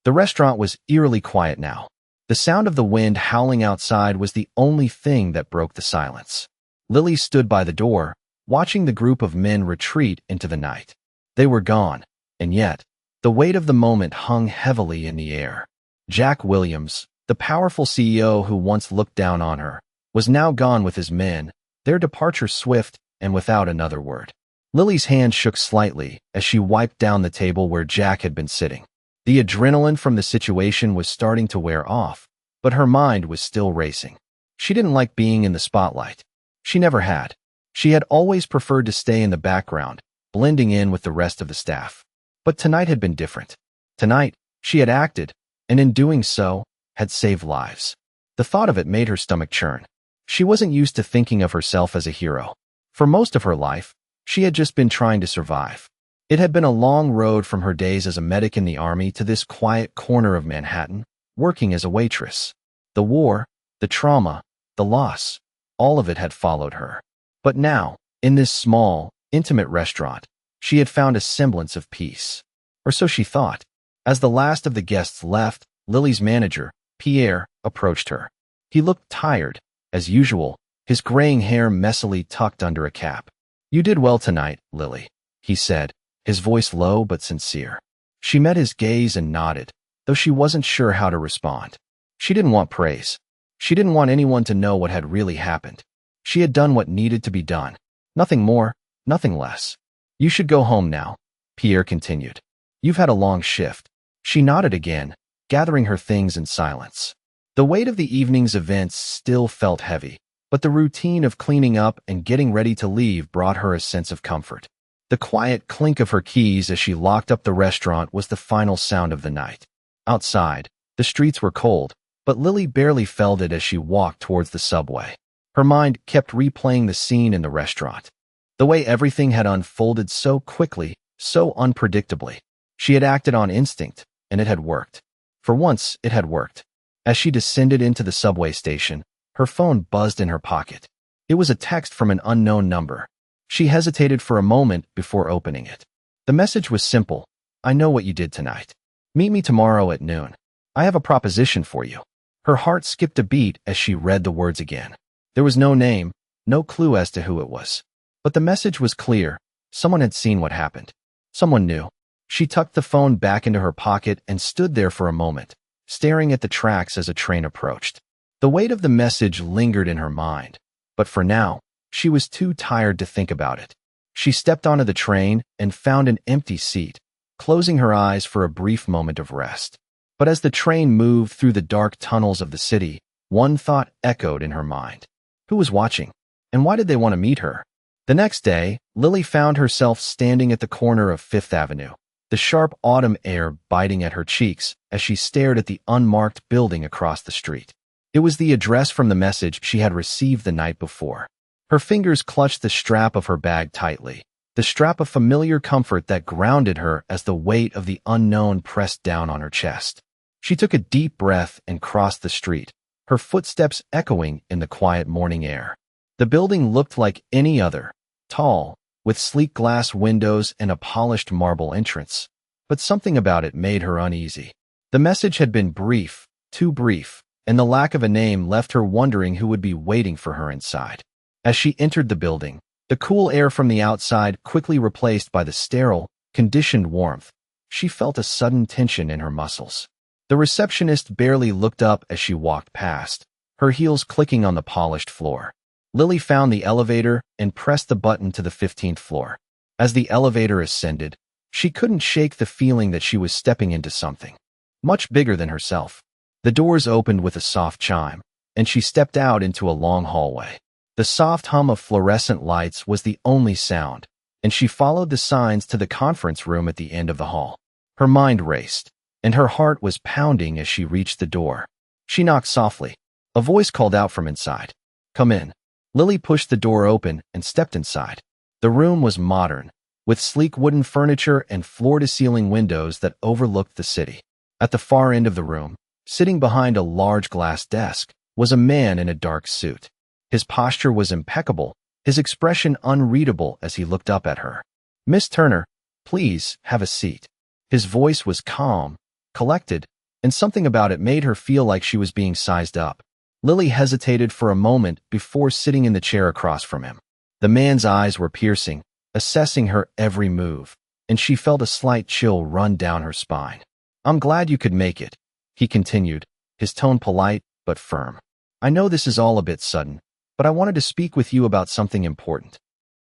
The restaurant was eerily quiet now. The sound of the wind howling outside was the only thing that broke the silence. Lily stood by the door, watching the group of men retreat into the night. They were gone, and yet, the weight of the moment hung heavily in the air. Jack Williams, the powerful CEO who once looked down on her, was now gone with his men, their departure swift and without another word. Lily's hand shook slightly as she wiped down the table where Jack had been sitting. The adrenaline from the situation was starting to wear off, but her mind was still racing. She didn't like being in the spotlight. She never had. She had always preferred to stay in the background, blending in with the rest of the staff. But tonight had been different. Tonight, she had acted, and in doing so, had saved lives. The thought of it made her stomach churn. She wasn't used to thinking of herself as a hero. For most of her life, she had just been trying to survive. It had been a long road from her days as a medic in the army to this quiet corner of Manhattan, working as a waitress. The war, the trauma, the loss, all of it had followed her. But now, in this small, intimate restaurant, she had found a semblance of peace. Or so she thought. As the last of the guests left, Lily's manager, Pierre, approached her. He looked tired, as usual, his graying hair messily tucked under a cap. "You did well tonight, Lily," he said, his voice low but sincere. She met his gaze and nodded, though she wasn't sure how to respond. She didn't want praise. She didn't want anyone to know what had really happened. She had done what needed to be done. Nothing more, nothing less. "You should go home now," Pierre continued. "You've had a long shift." She nodded again, gathering her things in silence. The weight of the evening's events still felt heavy, but the routine of cleaning up and getting ready to leave brought her a sense of comfort. The quiet clink of her keys as she locked up the restaurant was the final sound of the night. Outside, the streets were cold, but Lily barely felt it as she walked towards the subway. Her mind kept replaying the scene in the restaurant. The way everything had unfolded so quickly, so unpredictably. She had acted on instinct, and it had worked. For once, it had worked. As she descended into the subway station, her phone buzzed in her pocket. It was a text from an unknown number. She hesitated for a moment before opening it. The message was simple. "I know what you did tonight. Meet me tomorrow at noon. I have a proposition for you." Her heart skipped a beat as she read the words again. There was no name, no clue as to who it was. But the message was clear. Someone had seen what happened. Someone knew. She tucked the phone back into her pocket and stood there for a moment, staring at the tracks as a train approached. The weight of the message lingered in her mind, but for now, she was too tired to think about it. She stepped onto the train and found an empty seat, closing her eyes for a brief moment of rest. But as the train moved through the dark tunnels of the city, one thought echoed in her mind. Who was watching? And why did they want to meet her? The next day, Lily found herself standing at the corner of Fifth Avenue, the sharp autumn air biting at her cheeks as she stared at the unmarked building across the street. It was the address from the message she had received the night before. Her fingers clutched the strap of her bag tightly, the strap of familiar comfort that grounded her as the weight of the unknown pressed down on her chest. She took a deep breath and crossed the street, her footsteps echoing in the quiet morning air. The building looked like any other, tall, with sleek glass windows and a polished marble entrance, but something about it made her uneasy. The message had been brief, too brief, and the lack of a name left her wondering who would be waiting for her inside. As she entered the building, the cool air from the outside quickly replaced by the sterile, conditioned warmth. She felt a sudden tension in her muscles. The receptionist barely looked up as she walked past, her heels clicking on the polished floor. Lily found the elevator and pressed the button to the 15th floor. As the elevator ascended, she couldn't shake the feeling that she was stepping into something much bigger than herself. The doors opened with a soft chime, and she stepped out into a long hallway. The soft hum of fluorescent lights was the only sound, and she followed the signs to the conference room at the end of the hall. Her mind raced, and her heart was pounding as she reached the door. She knocked softly. A voice called out from inside. "Come in." Lily pushed the door open and stepped inside. The room was modern, with sleek wooden furniture and floor-to-ceiling windows that overlooked the city. At the far end of the room, sitting behind a large glass desk, was a man in a dark suit. His posture was impeccable, his expression unreadable as he looked up at her. "Miss Turner, please have a seat." His voice was calm, collected, and something about it made her feel like she was being sized up. Lily hesitated for a moment before sitting in the chair across from him. The man's eyes were piercing, assessing her every move, and she felt a slight chill run down her spine. "I'm glad you could make it," he continued, his tone polite but firm. "I know this is all a bit sudden, but I wanted to speak with you about something important."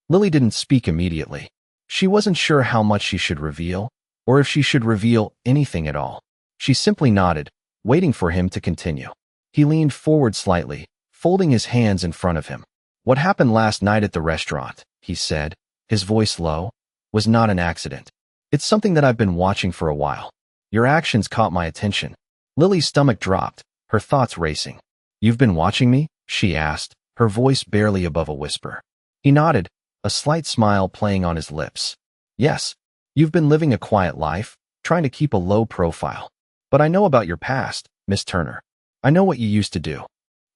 Lily didn't speak immediately. She wasn't sure how much she should reveal, or if she should reveal anything at all. She simply nodded, waiting for him to continue. He leaned forward slightly, folding his hands in front of him. "What happened last night at the restaurant," he said, his voice low, "was not an accident. It's something that I've been watching for a while. Your actions caught my attention." Lily's stomach dropped, her thoughts racing. "You've been watching me?" she asked, her voice barely above a whisper. He nodded, a slight smile playing on his lips. "Yes, you've been living a quiet life, trying to keep a low profile. But I know about your past, Miss Turner. I know what you used to do."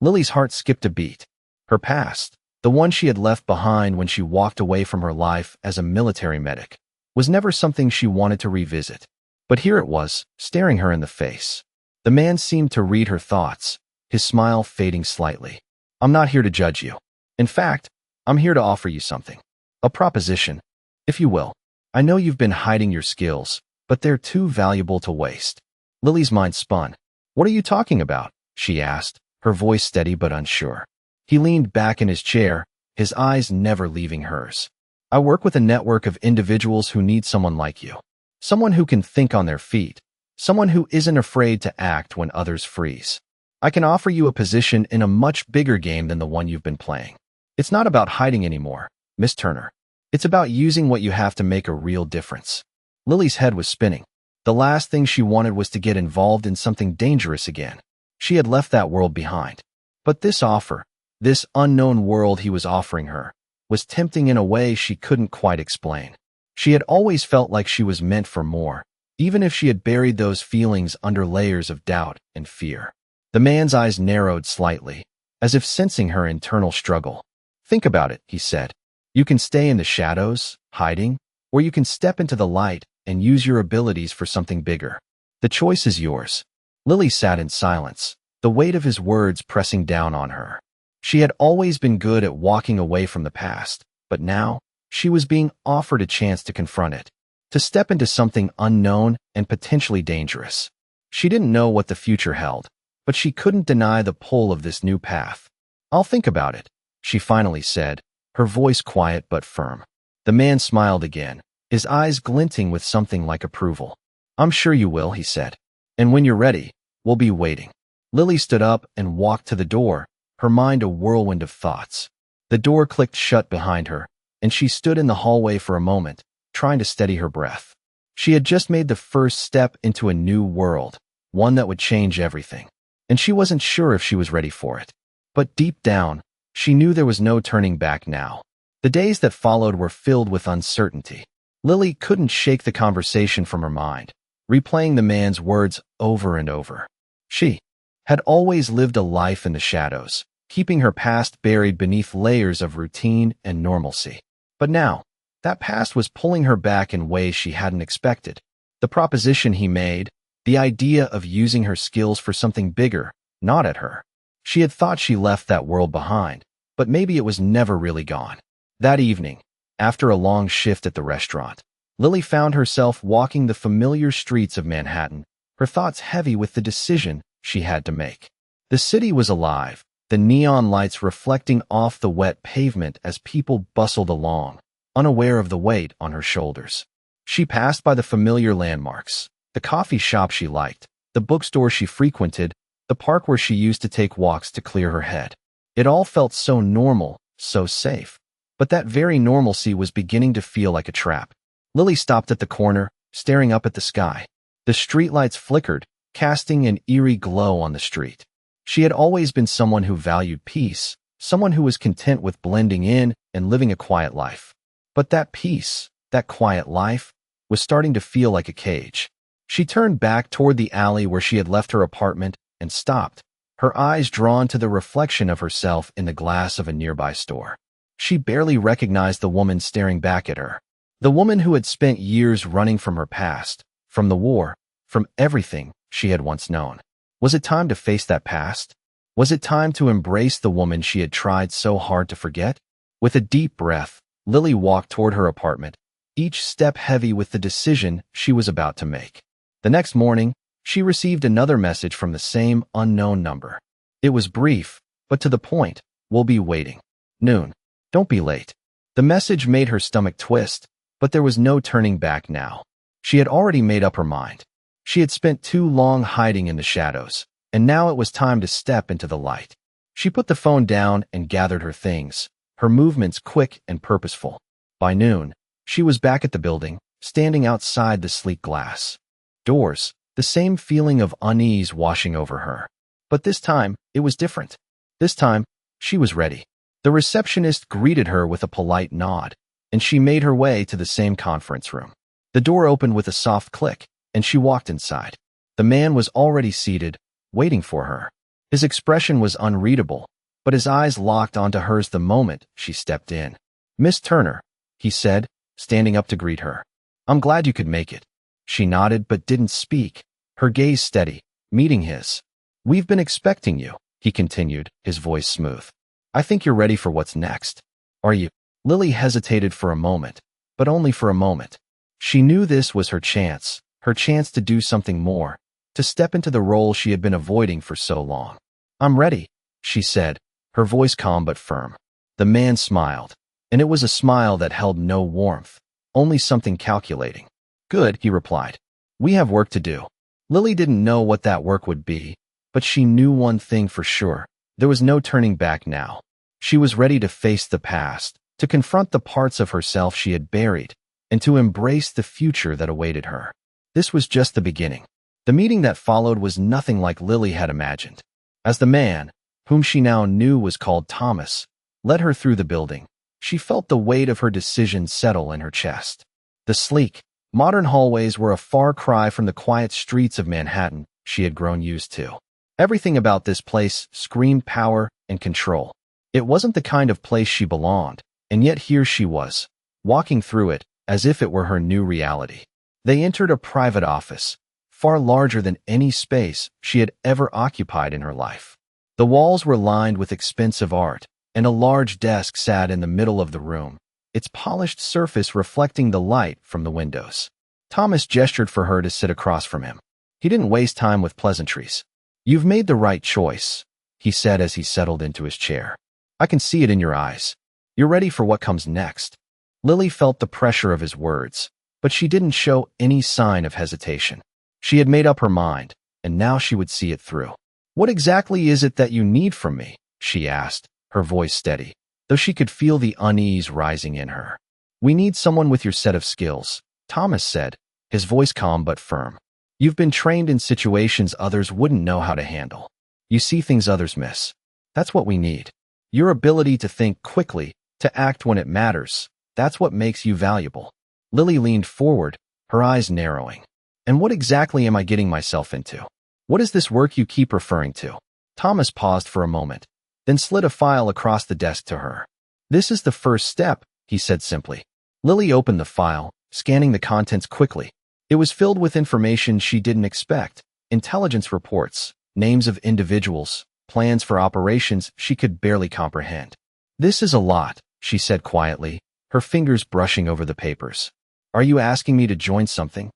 Lily's heart skipped a beat. Her past, the one she had left behind when she walked away from her life as a military medic, was never something she wanted to revisit. But here it was, staring her in the face. The man seemed to read her thoughts, his smile fading slightly. "I'm not here to judge you. In fact, I'm here to offer you something. A proposition, if you will. I know you've been hiding your skills, but they're too valuable to waste." Lily's mind spun. "What are you talking about?" she asked, her voice steady but unsure. He leaned back in his chair, his eyes never leaving hers. "I work with a network of individuals who need someone like you. Someone who can think on their feet. Someone who isn't afraid to act when others freeze. I can offer you a position in a much bigger game than the one you've been playing. It's not about hiding anymore, Miss Turner. It's about using what you have to make a real difference." Lily's head was spinning. The last thing she wanted was to get involved in something dangerous again. She had left that world behind. But this offer, this unknown world he was offering her, was tempting in a way she couldn't quite explain. She had always felt like she was meant for more, even if she had buried those feelings under layers of doubt and fear. The man's eyes narrowed slightly, as if sensing her internal struggle. "Think about it," he said. "You can stay in the shadows, hiding, or you can step into the light and use your abilities for something bigger. The choice is yours." Lily sat in silence, the weight of his words pressing down on her. She had always been good at walking away from the past, but now she was being offered a chance to confront it, to step into something unknown and potentially dangerous. She didn't know what the future held, but she couldn't deny the pull of this new path. "I'll think about it," she finally said, her voice quiet but firm. The man smiled again, his eyes glinting with something like approval. "I'm sure you will," he said. "And when you're ready, we'll be waiting." Lily stood up and walked to the door, her mind a whirlwind of thoughts. The door clicked shut behind her, and she stood in the hallway for a moment, trying to steady her breath. She had just made the first step into a new world, one that would change everything, and she wasn't sure if she was ready for it. But deep down, she knew there was no turning back now. The days that followed were filled with uncertainty. Lily couldn't shake the conversation from her mind, replaying the man's words over and over. She had always lived a life in the shadows, keeping her past buried beneath layers of routine and normalcy. But now, that past was pulling her back in ways she hadn't expected. The proposition he made, the idea of using her skills for something bigger, gnawed at her. She had thought she left that world behind, but maybe it was never really gone. That evening, after a long shift at the restaurant, Lily found herself walking the familiar streets of Manhattan, her thoughts heavy with the decision she had to make. The city was alive, the neon lights reflecting off the wet pavement as people bustled along, unaware of the weight on her shoulders. She passed by the familiar landmarks, the coffee shop she liked, the bookstore she frequented, the park where she used to take walks to clear her head. It all felt so normal, so safe. But that very normalcy was beginning to feel like a trap. Lily stopped at the corner, staring up at the sky. The streetlights flickered, casting an eerie glow on the street. She had always been someone who valued peace, someone who was content with blending in and living a quiet life. But that peace, that quiet life, was starting to feel like a cage. She turned back toward the alley where she had left her apartment and stopped, her eyes drawn to the reflection of herself in the glass of a nearby store. She barely recognized the woman staring back at her. The woman who had spent years running from her past, from the war, from everything she had once known. Was it time to face that past? Was it time to embrace the woman she had tried so hard to forget? With a deep breath, Lily walked toward her apartment, each step heavy with the decision she was about to make. The next morning, she received another message from the same unknown number. It was brief, but to the point. We'll be waiting. Noon. Don't be late. The message made her stomach twist, but there was no turning back now. She had already made up her mind. She had spent too long hiding in the shadows, and now it was time to step into the light. She put the phone down and gathered her things, her movements quick and purposeful. By noon, she was back at the building, standing outside the sleek glass doors, the same feeling of unease washing over her. But this time, it was different. This time, she was ready. The receptionist greeted her with a polite nod, and she made her way to the same conference room. The door opened with a soft click, and she walked inside. The man was already seated, waiting for her. His expression was unreadable, but his eyes locked onto hers the moment she stepped in. "Miss Turner," he said, standing up to greet her. "I'm glad you could make it." She nodded but didn't speak, her gaze steady, meeting his. "We've been expecting you," he continued, his voice smooth. "I think you're ready for what's next. Are you?" Lily hesitated for a moment, but only for a moment. She knew this was her chance to do something more, to step into the role she had been avoiding for so long. "I'm ready," she said, her voice calm but firm. The man smiled, and it was a smile that held no warmth, only something calculating. "Good," he replied. "We have work to do." Lily didn't know what that work would be, but she knew one thing for sure. There was no turning back now. She was ready to face the past, to confront the parts of herself she had buried, and to embrace the future that awaited her. This was just the beginning. The meeting that followed was nothing like Lily had imagined. As the man, whom she now knew was called Thomas, led her through the building, she felt the weight of her decision settle in her chest. The sleek, modern hallways were a far cry from the quiet streets of Manhattan she had grown used to. Everything about this place screamed power and control. It wasn't the kind of place she belonged, and yet here she was, walking through it as if it were her new reality. They entered a private office, far larger than any space she had ever occupied in her life. The walls were lined with expensive art, and a large desk sat in the middle of the room, its polished surface reflecting the light from the windows. Thomas gestured for her to sit across from him. He didn't waste time with pleasantries. "You've made the right choice," he said as he settled into his chair. "I can see it in your eyes. You're ready for what comes next." Lily felt the pressure of his words, but she didn't show any sign of hesitation. She had made up her mind, and now she would see it through. "What exactly is it that you need from me?" she asked, her voice steady, though she could feel the unease rising in her. "We need someone with your set of skills," Thomas said, his voice calm but firm. "You've been trained in situations others wouldn't know how to handle. You see things others miss. That's what we need. Your ability to think quickly, to act when it matters, that's what makes you valuable." Lily leaned forward, her eyes narrowing. "And what exactly am I getting myself into? What is this work you keep referring to?" Thomas paused for a moment, then slid a file across the desk to her. "This is the first step," he said simply. Lily opened the file, scanning the contents quickly. It was filled with information she didn't expect: intelligence reports, names of individuals, plans for operations she could barely comprehend. "This is a lot," she said quietly, her fingers brushing over the papers. "Are you asking me to join something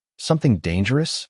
dangerous?"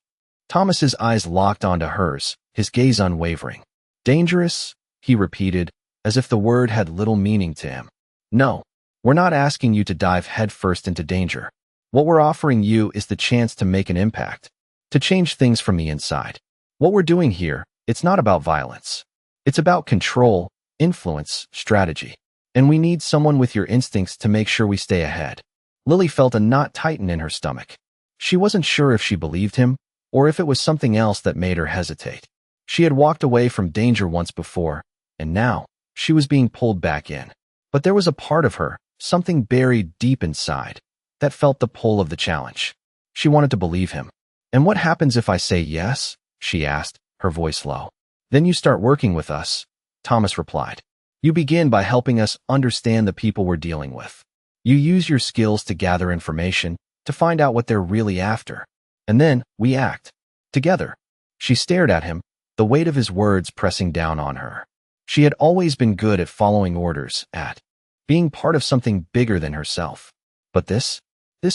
Thomas's eyes locked onto hers, his gaze unwavering. "Dangerous?" he repeated, as if the word had little meaning to him. "No, we're not asking you to dive headfirst into danger. What we're offering you is the chance to make an impact, to change things from the inside. What we're doing here, it's not about violence. It's about control, influence, strategy. And we need someone with your instincts to make sure we stay ahead." Lily felt a knot tighten in her stomach. She wasn't sure if she believed him, or if it was something else that made her hesitate. She had walked away from danger once before, and now she was being pulled back in. But there was a part of her, something buried deep inside, that felt the pull of the challenge. She wanted to believe him. "And what happens if I say yes?" she asked, her voice low. "Then you start working with us," Thomas replied. "You begin by helping us understand the people we're dealing with. You use your skills to gather information, to find out what they're really after. And then we act. Together. She stared at him, the weight of his words pressing down on her. She had always been good at following orders, at being part of something bigger than herself. But this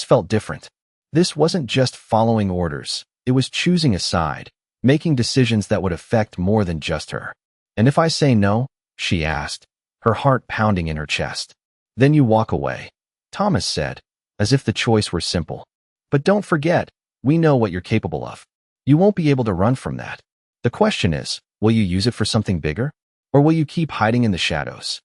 felt different. This wasn't just following orders. It was choosing a side, making decisions that would affect more than just her. "And if I say no?" she asked, her heart pounding in her chest. "Then you walk away," Thomas said, as if the choice were simple. "But don't forget, we know what you're capable of. You won't be able to run from that. The question is, will you use it for something bigger? Or will you keep hiding in the shadows?"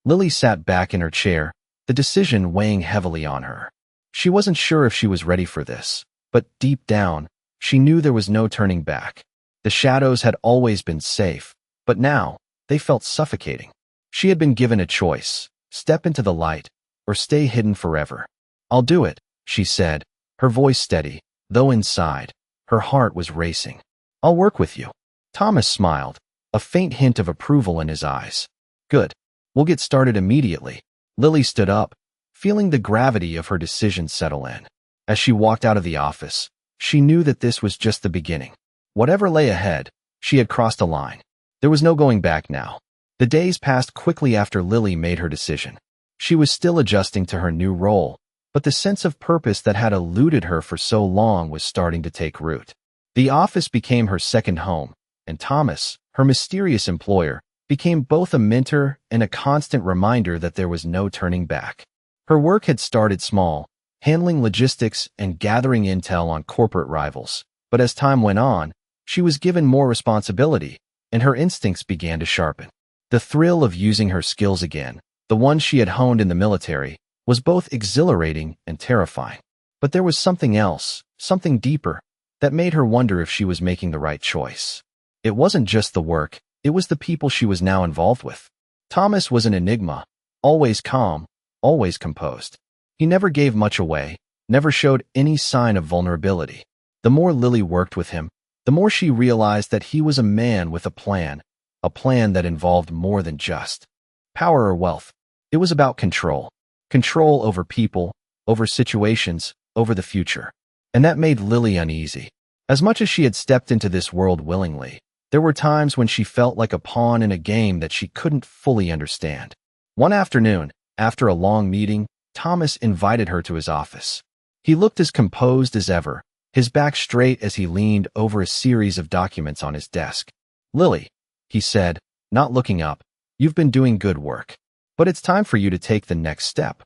Lily sat back in her chair, the decision weighing heavily on her. She wasn't sure if she was ready for this, but deep down, she knew there was no turning back. The shadows had always been safe, but now, they felt suffocating. She had been given a choice: step into the light, or stay hidden forever. "I'll do it," she said, her voice steady, though inside, her heart was racing. "I'll work with you." Thomas smiled, a faint hint of approval in his eyes. "Good. We'll get started immediately." Lily stood up, feeling the gravity of her decision settle in. As she walked out of the office, she knew that this was just the beginning. Whatever lay ahead, she had crossed a line. There was no going back now. The days passed quickly after Lily made her decision. She was still adjusting to her new role, but the sense of purpose that had eluded her for so long was starting to take root. The office became her second home, and Thomas, her mysterious employer, became both a mentor and a constant reminder that there was no turning back. Her work had started small, handling logistics and gathering intel on corporate rivals, but as time went on, she was given more responsibility, and her instincts began to sharpen. The thrill of using her skills again, the ones she had honed in the military, was both exhilarating and terrifying. But there was something else, something deeper, that made her wonder if she was making the right choice. It wasn't just the work, it was the people she was now involved with. Thomas was an enigma, always calm, always composed. He never gave much away, never showed any sign of vulnerability. The more Lily worked with him, the more she realized that he was a man with a plan that involved more than just power or wealth. It was about control. Control over people, over situations, over the future. And that made Lily uneasy. As much as she had stepped into this world willingly, there were times when she felt like a pawn in a game that she couldn't fully understand. One afternoon, after a long meeting, Thomas invited her to his office. He looked as composed as ever, his back straight as he leaned over a series of documents on his desk. "Lily," he said, not looking up, "you've been doing good work. But it's time for you to take the next step."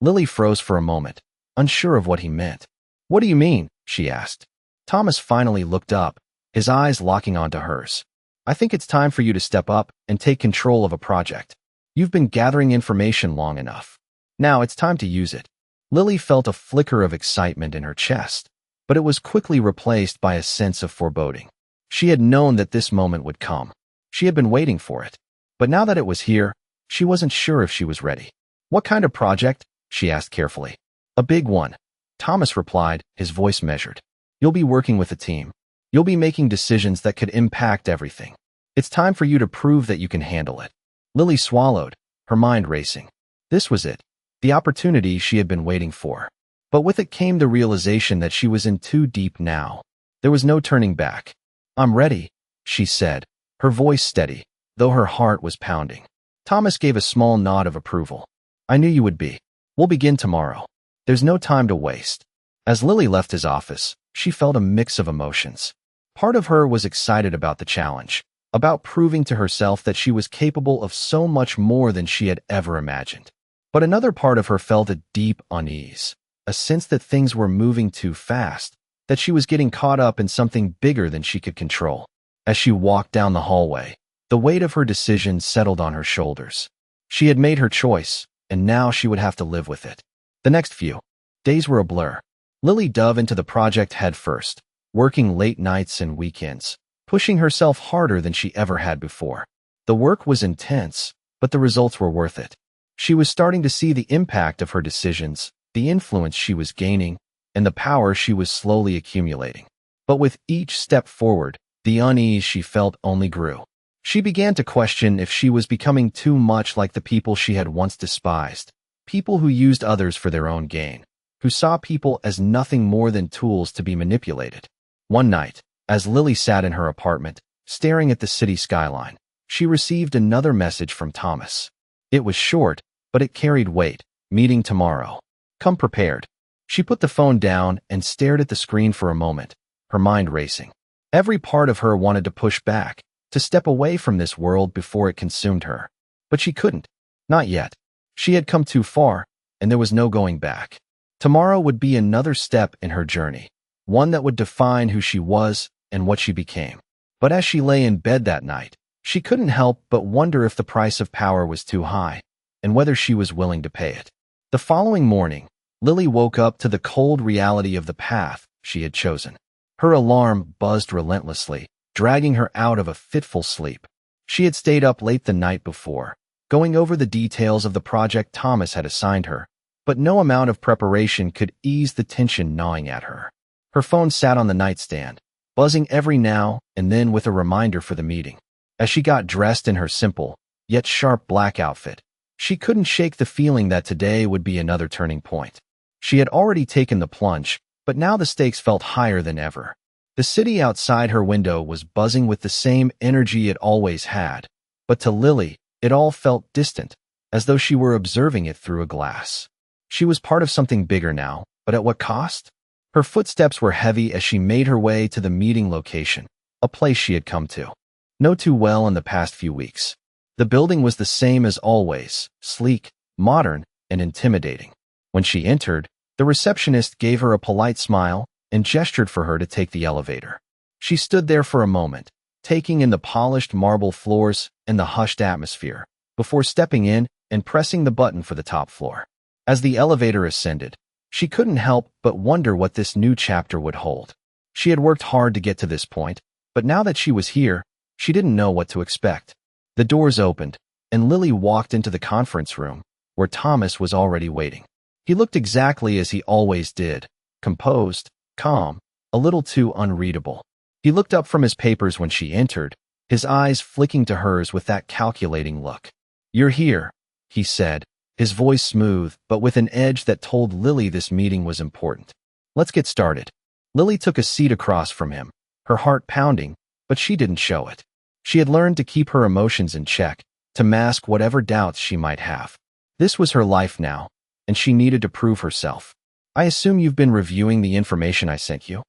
Lily froze for a moment, unsure of what he meant. "What do you mean?" she asked. Thomas finally looked up, his eyes locking onto hers. "I think it's time for you to step up and take control of a project. You've been gathering information long enough. Now it's time to use it." Lily felt a flicker of excitement in her chest, but it was quickly replaced by a sense of foreboding. She had known that this moment would come. She had been waiting for it. But now that it was here, she wasn't sure if she was ready. "What kind of project?" she asked carefully. "A big one," Thomas replied, his voice measured. "You'll be working with a team. You'll be making decisions that could impact everything. It's time for you to prove that you can handle it." Lily swallowed, her mind racing. This was it, the opportunity she had been waiting for. But with it came the realization that she was in too deep now. There was no turning back. "I'm ready," she said, her voice steady, though her heart was pounding. Thomas gave a small nod of approval. "I knew you would be. We'll begin tomorrow. There's no time to waste." As Lily left his office, she felt a mix of emotions. Part of her was excited about the challenge, about proving to herself that she was capable of so much more than she had ever imagined. But another part of her felt a deep unease, a sense that things were moving too fast, that she was getting caught up in something bigger than she could control. As she walked down the hallway, the weight of her decision settled on her shoulders. She had made her choice, and now she would have to live with it. The next few days were a blur. Lily dove into the project head first, working late nights and weekends, pushing herself harder than she ever had before. The work was intense, but the results were worth it. She was starting to see the impact of her decisions, the influence she was gaining, and the power she was slowly accumulating. But with each step forward, the unease she felt only grew. She began to question if she was becoming too much like the people she had once despised, people who used others for their own gain, who saw people as nothing more than tools to be manipulated. One night, As Lily sat in her apartment, staring at the city skyline, she received another message from Thomas. It was short, but it carried weight. Meeting tomorrow. Come prepared. She put the phone down and stared at the screen for a moment, her mind racing. Every part of her wanted to push back, to step away from this world before it consumed her. But she couldn't. Not yet. She had come too far, and there was no going back. Tomorrow would be another step in her journey, one that would define who she was and what she became. But as she lay in bed that night, she couldn't help but wonder if the price of power was too high, and whether she was willing to pay it. The following morning, Lily woke up to the cold reality of the path she had chosen. Her alarm buzzed relentlessly, dragging her out of a fitful sleep. She had stayed up late the night before, going over the details of the project Thomas had assigned her, but no amount of preparation could ease the tension gnawing at her. Her phone sat on the nightstand, buzzing every now and then with a reminder for the meeting. As she got dressed in her simple, yet sharp black outfit, she couldn't shake the feeling that today would be another turning point. She had already taken the plunge, but now the stakes felt higher than ever. The city outside her window was buzzing with the same energy it always had, but to Lily, it all felt distant, as though she were observing it through a glass. She was part of something bigger now, but at what cost? Her footsteps were heavy as she made her way to the meeting location, a place she had come to know too well in the past few weeks. The building was the same as always, sleek, modern, and intimidating. When she entered, the receptionist gave her a polite smile and gestured for her to take the elevator. She stood there for a moment, taking in the polished marble floors and the hushed atmosphere, before stepping in and pressing the button for the top floor. As the elevator ascended, she couldn't help but wonder what this new chapter would hold. She had worked hard to get to this point, but now that she was here, she didn't know what to expect. The doors opened, and Lily walked into the conference room, where Thomas was already waiting. He looked exactly as he always did, composed, calm, a little too unreadable. He looked up from his papers when she entered, his eyes flicking to hers with that calculating look. "You're here," he said, his voice smooth, but with an edge that told Lily this meeting was important. "Let's get started." Lily took a seat across from him, her heart pounding, but she didn't show it. She had learned to keep her emotions in check, to mask whatever doubts she might have. This was her life now, and she needed to prove herself. "I assume you've been reviewing the information I sent you?"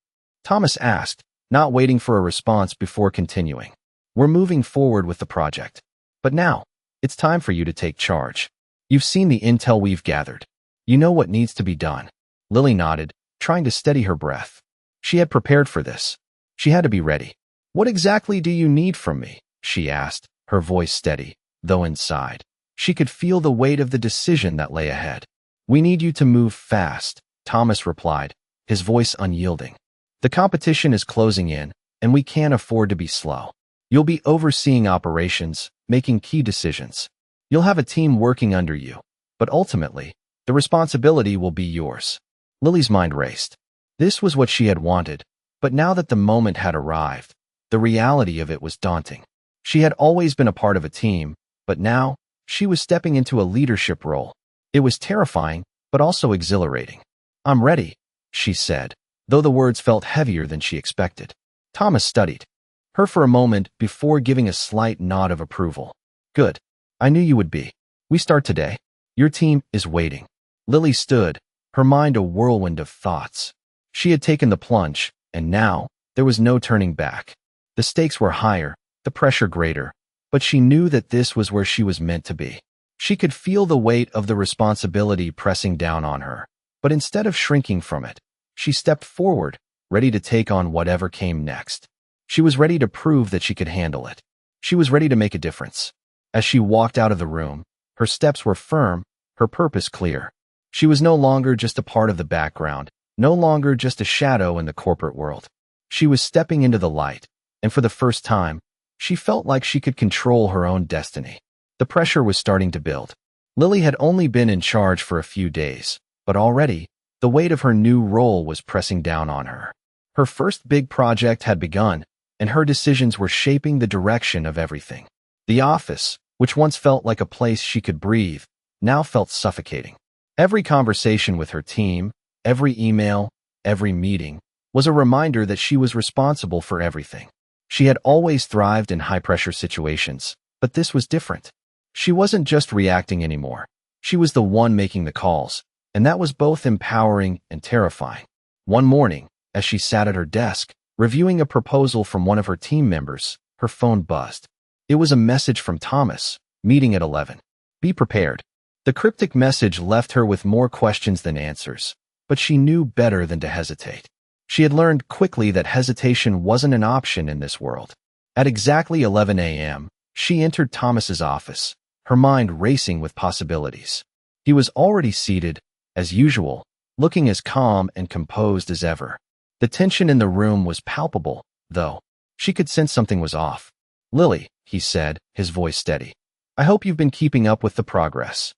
Thomas asked, not waiting for a response before continuing. "We're moving forward with the project. But now, it's time for you to take charge. You've seen the intel we've gathered. You know what needs to be done." Lily nodded, trying to steady her breath. She had prepared for this. She had to be ready. "What exactly do you need from me?" she asked, her voice steady, though inside she could feel the weight of the decision that lay ahead. "We need you to move fast," Thomas replied, his voice unyielding. "The competition is closing in, and we can't afford to be slow. You'll be overseeing operations, making key decisions. You'll have a team working under you, but ultimately, the responsibility will be yours." Lily's mind raced. This was what she had wanted, but now that the moment had arrived, the reality of it was daunting. She had always been a part of a team, but now, she was stepping into a leadership role. It was terrifying, but also exhilarating. "I'm ready," she said, though the words felt heavier than she expected. Thomas studied her for a moment before giving a slight nod of approval. "Good. I knew you would be. We start today. Your team is waiting." Lily stood, her mind a whirlwind of thoughts. She had taken the plunge, and now, there was no turning back. The stakes were higher, the pressure greater, but she knew that this was where she was meant to be. She could feel the weight of the responsibility pressing down on her, but instead of shrinking from it, she stepped forward, ready to take on whatever came next. She was ready to prove that she could handle it. She was ready to make a difference. As she walked out of the room, her steps were firm, her purpose clear. She was no longer just a part of the background, no longer just a shadow in the corporate world. She was stepping into the light, and for the first time, she felt like she could control her own destiny. The pressure was starting to build. Lily had only been in charge for a few days, but already, the weight of her new role was pressing down on her. Her first big project had begun, and her decisions were shaping the direction of everything. The office, which once felt like a place she could breathe, now felt suffocating. Every conversation with her team, every email, every meeting, was a reminder that she was responsible for everything. She had always thrived in high-pressure situations, but this was different. She wasn't just reacting anymore. She was the one making the calls, and that was both empowering and terrifying. One morning, as she sat at her desk, reviewing a proposal from one of her team members, her phone buzzed. It was a message from Thomas, meeting at 11. Be prepared. The cryptic message left her with more questions than answers, but she knew better than to hesitate. She had learned quickly that hesitation wasn't an option in this world. At exactly 11 a.m., she entered Thomas's office, her mind racing with possibilities. He was already seated, as usual, looking as calm and composed as ever. The tension in the room was palpable, though. She could sense something was off. "Lily," he said, his voice steady. "I hope you've been keeping up with the progress."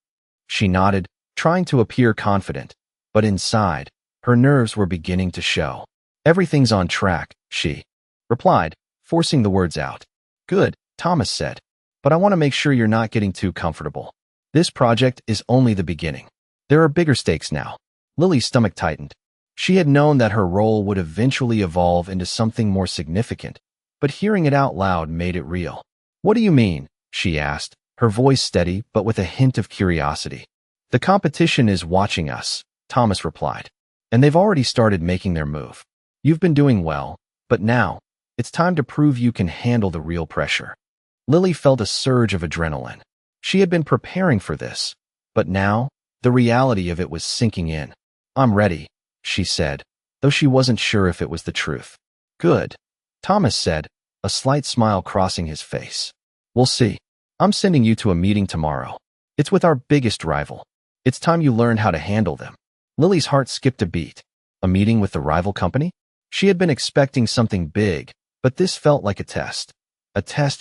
She nodded, trying to appear confident, but inside, her nerves were beginning to show. "Everything's on track," she replied, forcing the words out. "Good," Thomas said, "but I want to make sure you're not getting too comfortable. This project is only the beginning. There are bigger stakes now." Lily's stomach tightened. She had known that her role would eventually evolve into something more significant, but hearing it out loud made it real. "What do you mean?" she asked, her voice steady but with a hint of curiosity. "The competition is watching us," Thomas replied, "and they've already started making their move. You've been doing well, but now, it's time to prove you can handle the real pressure." Lily felt a surge of adrenaline. She had been preparing for this, but now, the reality of it was sinking in. "I'm ready," she said, though she wasn't sure if it was the truth. "Good," Thomas said, a slight smile crossing his face. "We'll see. I'm sending you to a meeting tomorrow. It's with our biggest rival. It's time you learned how to handle them." Lily's heart skipped a beat. A meeting with the rival company? She had been expecting something big, but this felt like a test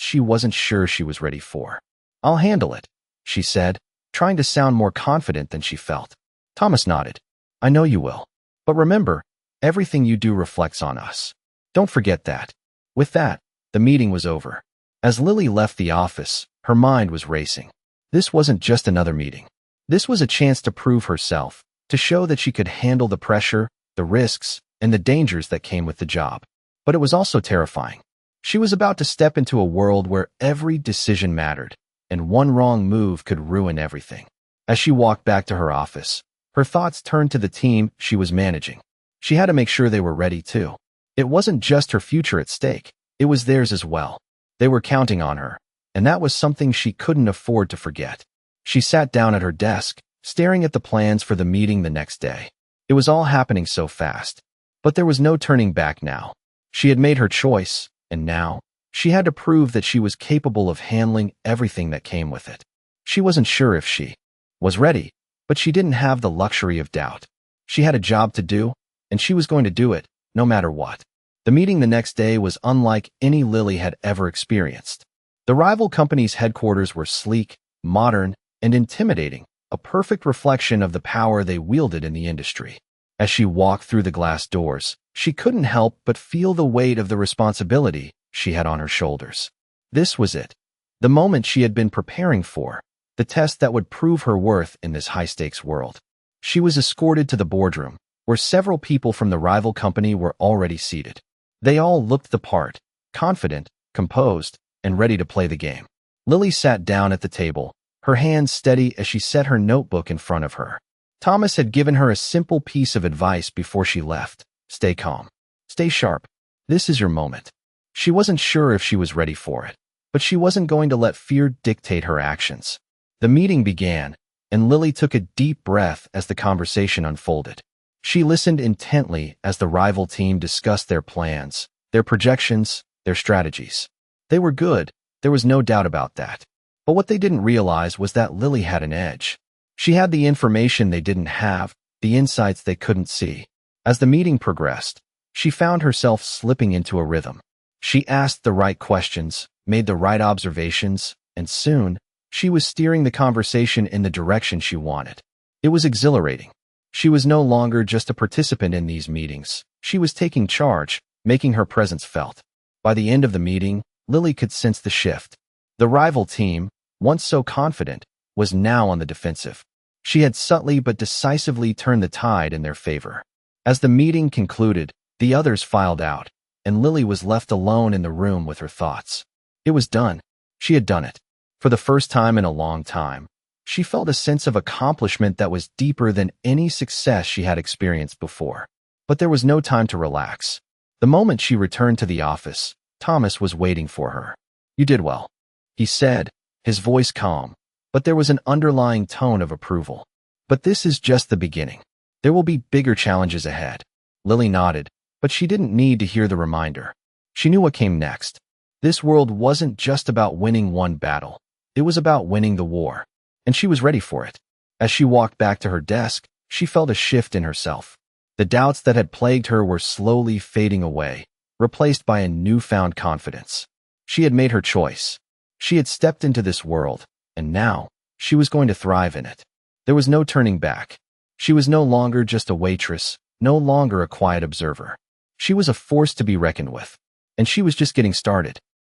she wasn't sure she was ready for. "I'll handle it," she said, trying to sound more confident than she felt. Thomas nodded. "I know you will. But remember, everything you do reflects on us. Don't forget that." With that, the meeting was over. As Lily left the office, her mind was racing. This wasn't just another meeting. This was a chance to prove herself, to show that she could handle the pressure, the risks, and the dangers that came with the job. But it was also terrifying. She was about to step into a world where every decision mattered, and one wrong move could ruin everything. As she walked back to her office, her thoughts turned to the team she was managing. She had to make sure they were ready too. It wasn't just her future at stake, it was theirs as well. They were counting on her, and that was something she couldn't afford to forget. She sat down at her desk, staring at the plans for the meeting the next day. It was all happening so fast, but there was no turning back now. She had made her choice, and now, she had to prove that she was capable of handling everything that came with it. She wasn't sure if she was ready, but she didn't have the luxury of doubt. She had a job to do, and she was going to do it, no matter what. The meeting the next day was unlike any Lily had ever experienced. The rival company's headquarters were sleek, modern, and intimidating, a perfect reflection of the power they wielded in the industry. As she walked through the glass doors, she couldn't help but feel the weight of the responsibility she had on her shoulders. This was it, the moment she had been preparing for, the test that would prove her worth in this high-stakes world. She was escorted to the boardroom, where several people from the rival company were already seated. They all looked the part, confident, composed, and ready to play the game. Lily sat down at the table, her hands steady as she set her notebook in front of her. Thomas had given her a simple piece of advice before she left. Stay calm. Stay sharp. This is your moment. She wasn't sure if she was ready for it, but she wasn't going to let fear dictate her actions. The meeting began, and Lily took a deep breath as the conversation unfolded. She listened intently as the rival team discussed their plans, their projections, their strategies. They were good, there was no doubt about that. But what they didn't realize was that Lily had an edge. She had the information they didn't have, the insights they couldn't see. As the meeting progressed, she found herself slipping into a rhythm. She asked the right questions, made the right observations, and soon, she was steering the conversation in the direction she wanted. It was exhilarating. She was no longer just a participant in these meetings. She was taking charge, making her presence felt. By the end of the meeting, Lily could sense the shift. The rival team, once so confident, was now on the defensive. She had subtly but decisively turned the tide in their favor. As the meeting concluded, The others filed out, and Lily was left alone in the room with her thoughts. It was done. She had done it. For the first time in a long time, she felt a sense of accomplishment that was deeper than any success she had experienced before. But there was no time to relax. The moment she returned to the office, Thomas was waiting for her. "You did well," he said, his voice calm, but there was an underlying tone of approval. "But this is just the beginning. There will be bigger challenges ahead." Lily nodded, but she didn't need to hear the reminder. She knew what came next. This world wasn't just about winning one battle. It was about winning the war, and she was ready for it. As she walked back to her desk, she felt a shift in herself. The doubts that had plagued her were slowly fading away, replaced by a newfound confidence. She had made her choice. She had stepped into this world, and now she was going to thrive in it. There was no turning back. She was no longer just a waitress, no longer a quiet observer. She was a force to be reckoned with, and she was just getting started.